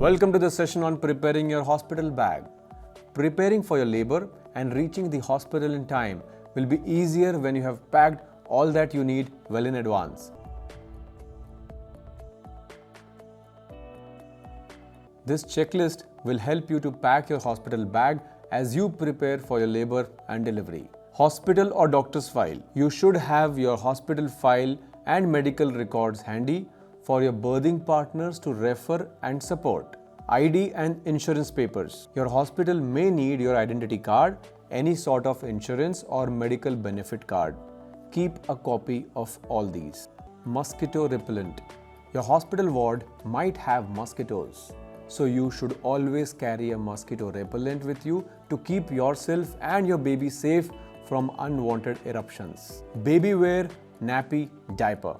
Welcome to the session on preparing your hospital bag. Preparing for your labor and reaching the hospital in time will be easier when you have packed all that you need well in advance. This checklist will help you to pack your hospital bag as you prepare for your labor and delivery. Hospital or doctor's file. You should have your hospital file and medical records handy for your birthing partners to refer and support. ID and insurance papers. Your hospital may need your identity card, any sort of insurance or medical benefit card. Keep a copy of all these. Mosquito repellent. Your hospital ward might have mosquitoes, so you should always carry a mosquito repellent with you to keep yourself and your baby safe from unwanted eruptions. Baby wear, nappy, diaper.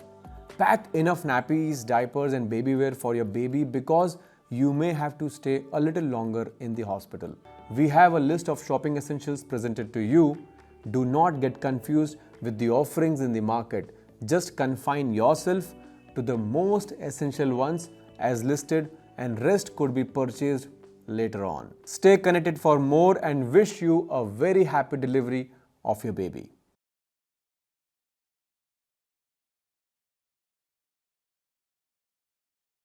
Pack enough nappies, diapers and baby wear for your baby because you may have to stay a little longer in the hospital. We have a list of shopping essentials presented to you. Do not get confused with the offerings in the market. Just confine yourself to the most essential ones as listed, and rest could be purchased later on. Stay connected for more and wish you a very happy delivery of your baby.